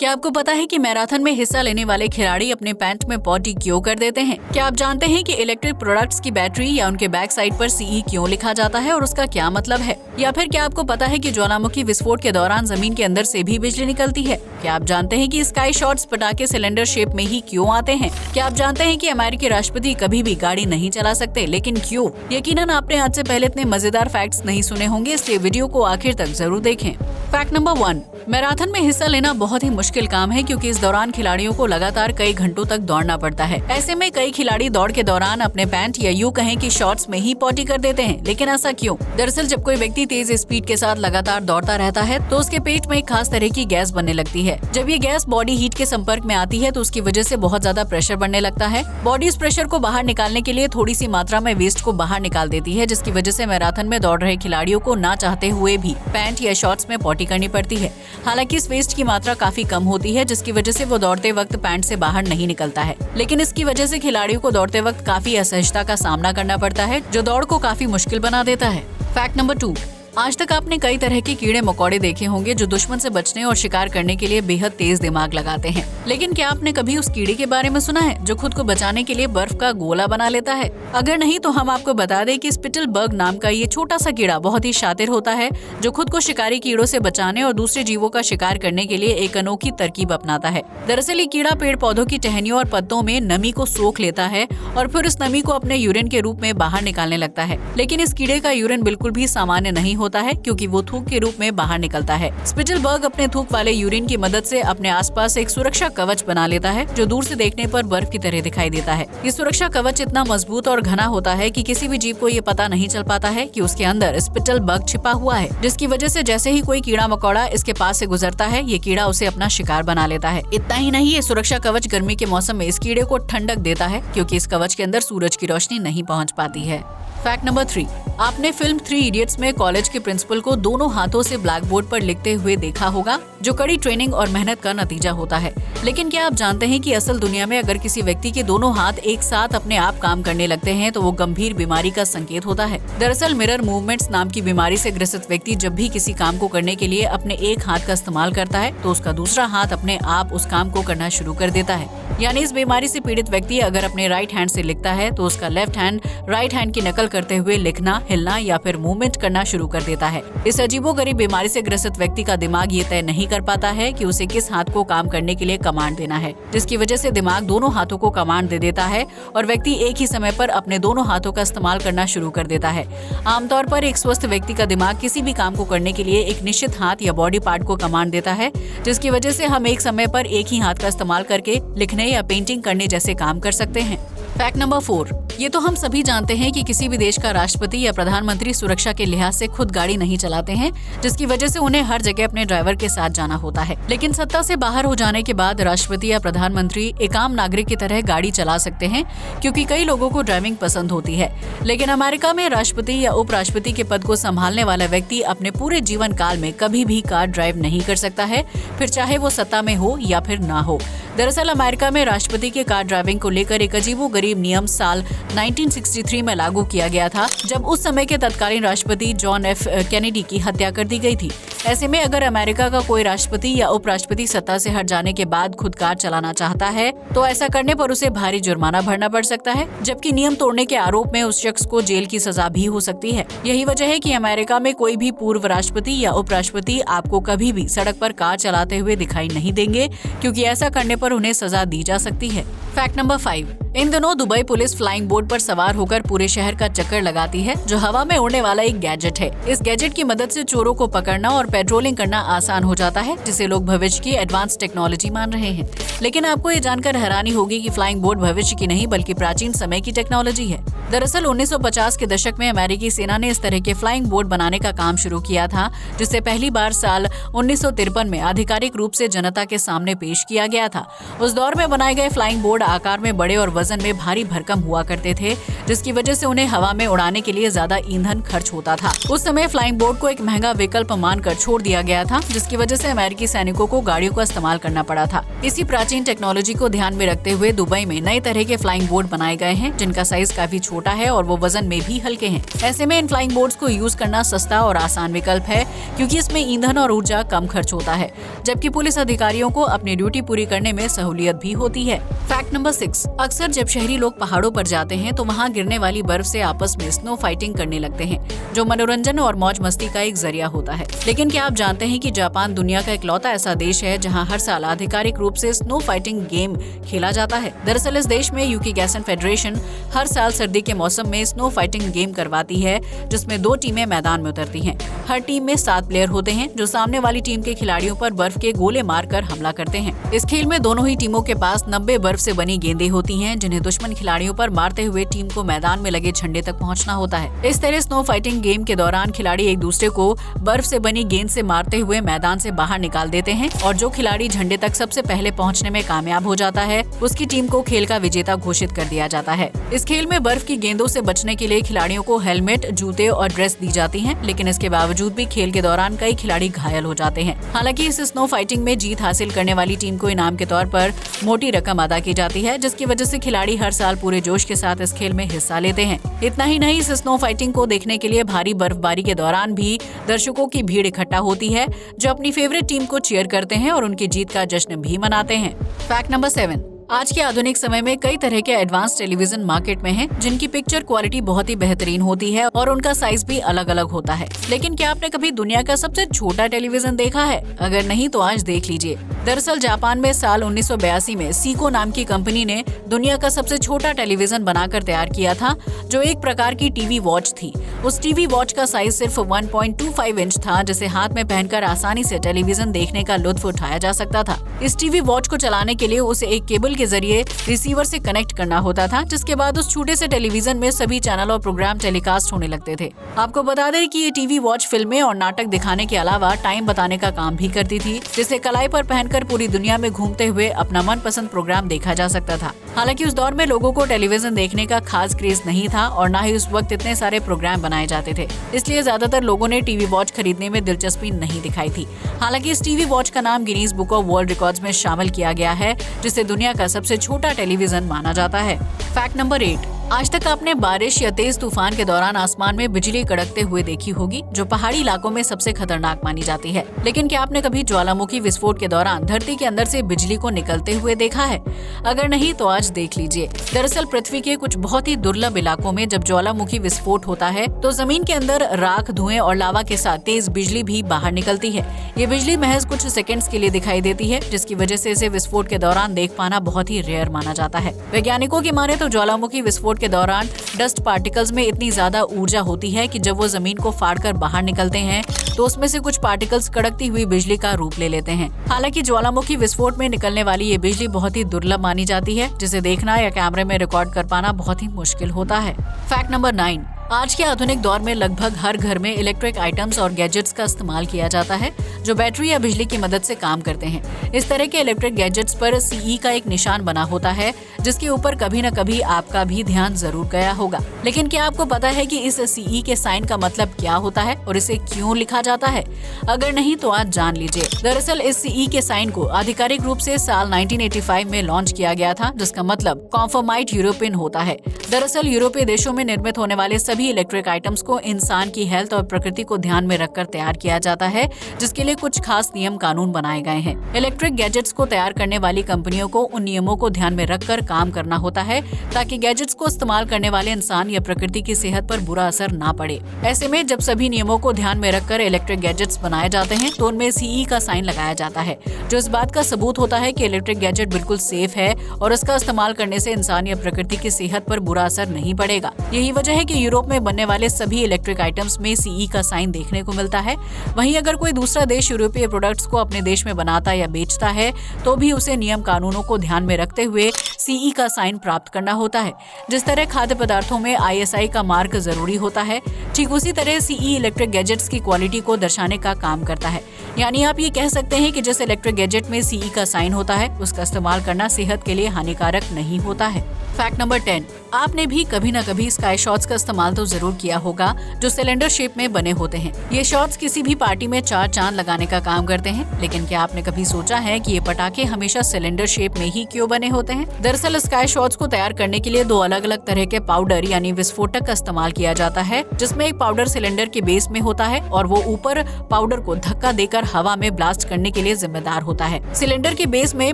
क्या आपको पता है कि मैराथन में हिस्सा लेने वाले खिलाड़ी अपने पैंट में पॉटी क्यों कर देते हैं? क्या आप जानते हैं कि इलेक्ट्रिक प्रोडक्ट्स की बैटरी या उनके बैक साइड पर सीई क्यों लिखा जाता है और उसका क्या मतलब है? या फिर क्या आपको पता है कि ज्वालामुखी विस्फोट के दौरान जमीन के अंदर से भी बिजली निकलती है? क्या आप जानते हैं कि स्काई शॉट्स पटाखे सिलेंडर शेप में ही क्यों आते हैं? क्या आप जानते हैं कि अमेरिकी राष्ट्रपति कभी भी गाड़ी नहीं चला सकते, लेकिन क्यों? यकीनन आपने आज से पहले इतने मजेदार फैक्ट्स नहीं सुने होंगे, इसलिए वीडियो को आखिर तक जरूर देखें। फैक्ट नंबर 1, मैराथन में हिस्सा लेना बहुत ही मुश्किल काम है क्योंकि इस दौरान खिलाड़ियों को लगातार कई घंटों तक दौड़ना पड़ता है। ऐसे में कई खिलाड़ी दौड़ के दौरान अपने पैंट या यूं कहें कि शॉर्ट्स में ही पॉटी कर देते हैं, लेकिन ऐसा क्यों? दरअसल जब कोई व्यक्ति तेज स्पीड के साथ लगातार दौड़ता रहता है तो उसके पेट में एक खास तरह की गैस बनने लगती है। जब ये गैस बॉडी हीट के संपर्क में आती है तो उसकी वजह से बहुत ज्यादा प्रेशर बढ़ने लगता है। बॉडी इस प्रेशर को बाहर निकालने के लिए थोड़ी सी मात्रा में वेस्ट को बाहर निकाल देती है, जिसकी वजह से मैराथन में दौड़ रहे खिलाड़ियों को ना चाहते हुए भी पैंट या शॉर्ट्स में पॉटी करनी पड़ती है। हालांकि इस वेस्ट की मात्रा काफी कम होती है, जिसकी वजह से वो दौड़ते वक्त पैंट से बाहर नहीं निकलता है, लेकिन इसकी वजह से खिलाड़ियों को दौड़ते वक्त काफी असहजता का सामना करना पड़ता है, जो दौड़ को काफी मुश्किल बना देता है। फैक्ट नंबर 2, आज तक आपने कई तरह के कीड़े मकोड़े देखे होंगे जो दुश्मन से बचने और शिकार करने के लिए बेहद तेज दिमाग लगाते हैं, लेकिन क्या आपने कभी उस कीड़े के बारे में सुना है जो खुद को बचाने के लिए बर्फ का गोला बना लेता है? अगर नहीं तो हम आपको बता दें कि स्पिटल बग नाम का ये छोटा सा कीड़ा बहुत ही शातिर होता है, जो खुद को शिकारी कीड़ों से बचाने और दूसरे जीवों का शिकार करने के लिए एक अनोखी तरकीब अपनाता है। दरअसल ये कीड़ा पेड़ पौधों की टहनियों और पत्तों में नमी को सोख लेता है और फिर इस नमी को अपने यूरिन के रूप में बाहर निकालने लगता है। लेकिन इस कीड़े का यूरिन बिल्कुल भी सामान्य नहीं होता है, क्योंकि वो थूक के रूप में बाहर निकलता है। स्पिटल बग अपने थूक वाले यूरिन की मदद से अपने आसपास एक सुरक्षा कवच बना लेता है, जो दूर से देखने पर बर्फ की तरह दिखाई देता है। ये सुरक्षा कवच इतना मजबूत और घना होता है कि किसी भी जीव को ये पता नहीं चल पाता है कि उसके अंदर स्पिटल बग छिपा हुआ है, जिसकी वजह से जैसे ही कोई कीड़ा मकोड़ा इसके पास से गुजरता है, ये कीड़ा उसे अपना शिकार बना लेता है। इतना ही नहीं, ये सुरक्षा कवच गर्मी के मौसम में इस कीड़े को ठंडक देता है, क्योंकि इस कवच के अंदर सूरज की रोशनी नहीं पहुँच पाती है। फैक्ट नंबर 3, आपने फिल्म 3 इडियट्स में कॉलेज के प्रिंसिपल को दोनों हाथों से ब्लैक बोर्ड पर लिखते हुए देखा होगा, जो कड़ी ट्रेनिंग और मेहनत का नतीजा होता है। लेकिन क्या आप जानते हैं कि असल दुनिया में अगर किसी व्यक्ति के दोनों हाथ एक साथ अपने आप काम करने लगते हैं तो वो गंभीर बीमारी का संकेत होता है। दरअसल मिरर मूवमेंट्स नाम की बीमारी से ग्रसित व्यक्ति जब भी किसी काम को करने के लिए अपने एक हाथ का इस्तेमाल करता है तो उसका दूसरा हाथ अपने आप उस काम को करना शुरू कर देता है। यानी इस बीमारी से पीड़ित व्यक्ति अगर अपने राइट हैंड से लिखता है तो उसका लेफ्ट हैंड राइट हैंड की नकल करते हुए लिखना, हिलना या फिर मूवमेंट करना शुरू कर देता है। इस अजीबोगरीब बीमारी से ग्रसित व्यक्ति का दिमाग ये तय नहीं कर पाता है कि उसे किस हाथ को काम करने के लिए कमांड देना है, जिसकी वजह से दिमाग दोनों हाथों को कमांड दे देता है और व्यक्ति एक ही समय पर अपने दोनों हाथों का इस्तेमाल करना शुरू कर देता है। आमतौर पर एक स्वस्थ व्यक्ति का दिमाग किसी भी काम को करने के लिए एक निश्चित हाथ या बॉडी पार्ट को कमांड देता है, जिसकी वजह से हम एक समय पर एक ही हाथ का इस्तेमाल करके लिखने या पेंटिंग करने जैसे काम कर सकते हैं। फैक्ट नंबर 4, ये तो हम सभी जानते हैं कि किसी भी देश का राष्ट्रपति या प्रधानमंत्री सुरक्षा के लिहाज से खुद गाड़ी नहीं चलाते हैं, जिसकी वजह से उन्हें हर जगह अपने ड्राइवर के साथ जाना होता है। लेकिन सत्ता से बाहर हो जाने के बाद राष्ट्रपति या प्रधानमंत्री एक आम नागरिक की तरह गाड़ी चला सकते हैं, क्योंकि कई लोगों को ड्राइविंग पसंद होती है। लेकिन अमेरिका में राष्ट्रपति या उपराष्ट्रपति के पद को संभालने वाला व्यक्ति अपने पूरे जीवन काल में कभी भी कार ड्राइव नहीं कर सकता है, फिर चाहे वो सत्ता में हो या फिर ना हो। दरअसल अमेरिका में राष्ट्रपति के कार ड्राइविंग को लेकर एक अजीबोगरीब नियम साल 1963 में लागू किया गया था, जब उस समय के तत्कालीन राष्ट्रपति जॉन एफ कैनेडी की हत्या कर दी गई थी। ऐसे में अगर अमेरिका का कोई राष्ट्रपति या उपराष्ट्रपति सत्ता से हट जाने के बाद खुद कार चलाना चाहता है तो ऐसा करने पर उसे भारी जुर्माना भरना पड़ सकता है, जबकि नियम तोड़ने के आरोप में उस शख्स को जेल की सजा भी हो सकती है। यही वजह है कि अमेरिका में कोई भी पूर्व राष्ट्रपति या उपराष्ट्रपति आपको कभी भी सड़क पर कार चलाते हुए दिखाई नहीं देंगे, क्योंकि ऐसा करने पर उन्हें सजा दी जा सकती है। फैक्ट नंबर 5, इन दिनों दुबई पुलिस फ्लाइंग बोट पर सवार होकर पूरे शहर का चक्कर लगाती है, जो हवा में उड़ने वाला एक गैजेट है। इस गैजेट की मदद से चोरों को पकड़ना और पेट्रोलिंग करना आसान हो जाता है, जिसे लोग भविष्य की एडवांस टेक्नोलॉजी मान रहे हैं। लेकिन आपको ये जानकर हैरानी होगी कि फ्लाइंग बोट भविष्य की नहीं बल्कि प्राचीन समय की टेक्नोलॉजी है। दरअसल 1950 के दशक में अमेरिकी सेना ने इस तरह के फ्लाइंग बोट बनाने का काम शुरू किया था, जिसे पहली बार साल 1953 में आधिकारिक रूप से जनता के सामने पेश किया गया था। उस दौर में बनाए गए फ्लाइंग बोट आकार में बड़े और वजन में भारी भरकम हुआ करते थे, जिसकी वजह से उन्हें हवा में उड़ाने के लिए ज्यादा ईंधन खर्च होता था। उस समय फ्लाइंग बोट को एक महंगा विकल्प मानकर छोड़ दिया गया था, जिसकी वजह से अमेरिकी सैनिकों को गाड़ियों का इस्तेमाल करना पड़ा था। इसी प्राचीन टेक्नोलॉजी को ध्यान में रखते हुए दुबई में नए तरह के फ्लाइंग बोट बनाए गए हैं, जिनका साइज काफी छोटा छोटा है और वो वजन में भी हल्के हैं। ऐसे में इन फ्लाइंग बोर्ड्स को यूज करना सस्ता और आसान विकल्प है, क्योंकि इसमें ईंधन और ऊर्जा कम खर्च होता है, जबकि पुलिस अधिकारियों को अपनी ड्यूटी पूरी करने में सहूलियत भी होती है। फैक्ट नंबर 6, अक्सर जब शहरी लोग पहाड़ों पर जाते हैं तो वहाँ गिरने वाली बर्फ से आपस में स्नो फाइटिंग करने लगते हैं, जो मनोरंजन और मौज मस्ती का एक जरिया होता है। लेकिन क्या आप जानते हैं कि जापान दुनिया का इकलौता ऐसा देश है जहाँ हर साल आधिकारिक रूप से स्नो फाइटिंग गेम खेला जाता है। दरअसल इस देश में यूकी गैसन फेडरेशन हर साल सर्दी के मौसम में स्नो फाइटिंग गेम करवाती है, जिसमें 2 टीमें मैदान में उतरती हैं। हर टीम में 7 प्लेयर होते हैं जो सामने वाली टीम के खिलाड़ियों पर बर्फ के गोले मारकर हमला करते हैं। इस खेल में दोनों ही टीमों के पास 90 बर्फ से बनी गेंदें होती हैं, जिन्हें दुश्मन खिलाड़ियों पर मारते हुए टीम को मैदान में लगे झंडे तक पहुंचना होता है। इस तरह स्नो फाइटिंग गेम के दौरान खिलाड़ी एक दूसरे को बर्फ से बनी गेंद से मारते हुए मैदान से बाहर निकाल देते हैं, और जो खिलाड़ी झंडे तक सबसे पहले पहुंचने में कामयाब हो जाता है उसकी टीम को खेल का विजेता घोषित कर दिया जाता है। इस खेल में बर्फ की गेंदों से बचने के लिए खिलाड़ियों को हेलमेट, जूते और ड्रेस दी जाती है, लेकिन इसके बावजूद भी खेल के दौरान कई खिलाड़ी घायल हो जाते हैं। हालांकि इस स्नो फाइटिंग में जीत हासिल करने वाली टीम को इनाम के तौर पर मोटी रकम अदा की जाती है, जिसकी वजह से खिलाड़ी हर साल पूरे जोश के साथ इस खेल में हिस्सा लेते हैं। इतना ही नहीं, इस स्नो फाइटिंग को देखने के लिए भारी बर्फबारी के दौरान भी दर्शकों की भीड़ इकट्ठा होती है, जो अपनी फेवरेट टीम को चीयर करते हैं और उनकी जीत का जश्न भी मनाते हैं। फैक्ट नंबर 7, आज के आधुनिक समय में कई तरह के एडवांस टेलीविजन मार्केट में हैं, जिनकी पिक्चर क्वालिटी बहुत ही बेहतरीन होती है और उनका साइज भी अलग अलग होता है। लेकिन क्या आपने कभी दुनिया का सबसे छोटा टेलीविजन देखा है? अगर नहीं तो आज देख लीजिए। दरअसल जापान में साल 1982 में सीको नाम की कंपनी ने दुनिया का सबसे छोटा टेलीविजन बनाकर तैयार किया था, जो एक प्रकार की टीवी वॉच थी। उस टीवी वॉच का साइज सिर्फ 1.25 इंच था, जिसे हाथ में पहनकर आसानी से टेलीविजन देखने का लुत्फ उठाया जा सकता था। इस टीवी वॉच को चलाने के लिए उसे एक केबल के जरिए रिसीवर से कनेक्ट करना होता था, जिसके बाद उस छोटे से टेलीविजन में सभी चैनल और प्रोग्राम टेलीकास्ट होने लगते थे। आपको बता दें कि ये टीवी वॉच फिल्में और नाटक दिखाने के अलावा टाइम बताने का काम भी करती थी, जिसे कलाई पर पहनकर पूरी दुनिया में घूमते हुए अपना मनपसंद प्रोग्राम देखा जा सकता था। हालांकि उस दौर में लोगों को टेलीविजन देखने का खास क्रेज नहीं था और न ही उस वक्त इतने सारे प्रोग्राम बनाए जाते थे, इसलिए ज्यादातर लोगों ने टीवी वॉच खरीदने में दिलचस्पी नहीं दिखाई थी। हालांकि इस टीवी वॉच का नाम Guinness book of world records में शामिल किया गया है, जिसे दुनिया का सबसे छोटा टेलीविजन माना जाता है। फैक्ट नंबर 8, आज तक आपने बारिश या तेज तूफान के दौरान आसमान में बिजली कड़कते हुए देखी होगी, जो पहाड़ी इलाकों में सबसे खतरनाक मानी जाती है। लेकिन क्या आपने कभी ज्वालामुखी विस्फोट के दौरान धरती के अंदर से बिजली को निकलते हुए देखा है? अगर नहीं तो आज देख लीजिए। दरअसल पृथ्वी के कुछ बहुत ही दुर्लभ इलाकों में जब ज्वालामुखी विस्फोट होता है तो जमीन के अंदर राख, धुएं और लावा के साथ तेज बिजली भी बाहर निकलती है। ये बिजली महज कुछ सेकंड्स के लिए दिखाई देती है, जिसकी वजह से इसे विस्फोट के दौरान देख पाना बहुत ही रेयर माना जाता है। वैज्ञानिकों की माने तो ज्वालामुखी विस्फोट के दौरान डस्ट पार्टिकल्स में इतनी ज्यादा ऊर्जा होती है कि जब वो जमीन को फाड़कर बाहर निकलते हैं तो उसमें से कुछ पार्टिकल्स कड़कती हुई बिजली का रूप ले लेते हैं। हालांकि ज्वालामुखी विस्फोट में निकलने वाली ये बिजली बहुत ही दुर्लभ मानी जाती है, जिसे देखना या कैमरे में रिकॉर्ड कर पाना बहुत ही मुश्किल होता है। फैक्ट नंबर 9, आज के आधुनिक दौर में लगभग हर घर में इलेक्ट्रिक आइटम्स और गैजेट्स का इस्तेमाल किया जाता है, जो बैटरी या बिजली की मदद से काम करते हैं। इस तरह के इलेक्ट्रिक गैजेट्स पर CE का एक निशान बना होता है, जिसके ऊपर कभी न कभी आपका भी ध्यान जरूर गया होगा। लेकिन क्या आपको पता है कि इस CE के साइन का मतलब क्या होता है और इसे क्यों लिखा जाता है? अगर नहीं तो आज जान लीजिए। दरअसल इस CE के साइन को आधिकारिक रूप से साल 1985 में लॉन्च किया गया था, जिसका मतलब कॉन्फर्माइड यूरोपियन होता है। दरअसल यूरोपीय देशों में निर्मित होने वाले सभी इलेक्ट्रिक आइटम्स को इंसान की हेल्थ और प्रकृति को ध्यान में रखकर तैयार किया जाता है, जिसके लिए कुछ खास नियम कानून बनाए गए हैं। इलेक्ट्रिक गैजेट्स को तैयार करने वाली कंपनियों को उन नियमों को ध्यान में रखकर काम करना होता है, ताकि गैजेट्स को इस्तेमाल करने वाले इंसान या प्रकृति की सेहत पर बुरा असर ना पड़े। ऐसे में जब सभी नियमों को ध्यान में रखकर इलेक्ट्रिक गैजेट्स बनाए जाते हैं तो उनमें CE का साइन लगाया जाता है, जो इस बात का सबूत होता है कि इलेक्ट्रिक गैजेट बिल्कुल सेफ है और उसका इस्तेमाल करने से इंसान या प्रकृति की सेहत पर बुरा असर नहीं पड़ेगा। यही वजह है कि यूरोप में बनने वाले सभी इलेक्ट्रिक आइटम्स में CE का साइन देखने को मिलता है। वहीं अगर कोई दूसरा देश यूरोपीय प्रोडक्ट्स को अपने देश में बनाता या बेचता है तो भी उसे नियम कानूनों को ध्यान में रखते हुए CE का साइन प्राप्त करना होता है। जिस तरह खाद्य पदार्थों में ISI का मार्क जरूरी होता है, ठीक उसी तरह CE इलेक्ट्रिक गैजेट्स की क्वालिटी को दर्शाने का काम करता है। यानी आप ये कह सकते हैं कि जिस इलेक्ट्रिक गैजेट में CE का साइन होता है उसका इस्तेमाल करना सेहत के लिए हानिकारक नहीं होता है। फैक्ट नंबर 10, आपने भी कभी न कभी स्काई शॉट्स का इस्तेमाल तो जरूर किया होगा जो सिलेंडर शेप में बने होते हैं। ये शॉट्स किसी भी पार्टी में 4 चांद लगाने का काम करते हैं, लेकिन क्या आपने कभी सोचा है कि ये पटाखे हमेशा सिलेंडर शेप में ही क्यों बने होते हैं? दरअसल स्काई शॉट्स को तैयार करने के लिए 2 अलग अलग तरह के पाउडर यानी विस्फोटक का इस्तेमाल किया जाता है, जिसमें एक पाउडर सिलेंडर के बेस में होता है और वो ऊपर पाउडर को धक्का देकर हवा में ब्लास्ट करने के लिए जिम्मेदार होता है। सिलेंडर के बेस में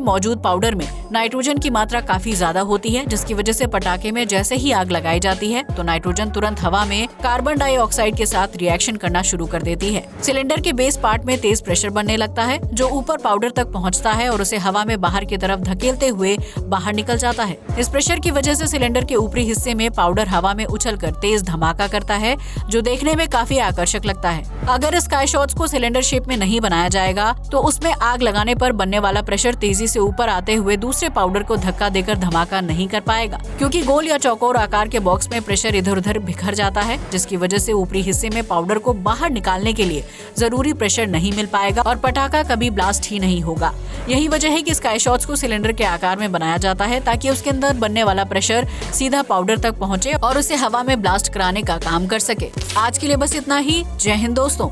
मौजूद पाउडर में नाइट्रोजन की मात्रा काफी ज्यादा होती है, जिसकी वजह से पटाखे में जैसे ही आग लगाई जाती है तो नाइट्रोजन तुरंत हवा में कार्बन डाइऑक्साइड के साथ रिएक्शन करना शुरू कर देती है। सिलेंडर के बेस पार्ट में तेज प्रेशर बनने लगता है जो ऊपर पाउडर तक पहुंचता है और उसे हवा में बाहर की तरफ धकेलते हुए बाहर निकल जाता है। इस प्रेशर की वजह से सिलेंडर के ऊपरी हिस्से में पाउडर हवा में उछलकर तेज धमाका करता है जो देखने में काफी आकर्षक लगता है। अगर स्काई शॉट्स को सिलेंडर शेप में नहीं बनाया जाएगा तो उसमें आग लगाने पर बनने वाला प्रेशर तेजी से ऊपर आते हुए दूसरे पाउडर को धक्का देकर धमाका नहीं कर पाएगा, क्योंकि गोल या चौकोर आकार के बॉक्स में प्रेशर इधर उधर बिखर जाता है, जिसकी वजह से ऊपरी हिस्से में पाउडर को बाहर निकालने के लिए जरूरी प्रेशर नहीं मिल पाएगा और पटाखा कभी ब्लास्ट ही नहीं होगा। यही वजह है कि स्काई शॉट्स को सिलेंडर के आकार में बनाया जाता है ताकि उसके अंदर बनने वाला प्रेशर सीधा पाउडर तक पहुंचे और उसे हवा में ब्लास्ट कराने का काम कर सके। आज के लिए बस इतना ही। जय हिंद दोस्तों।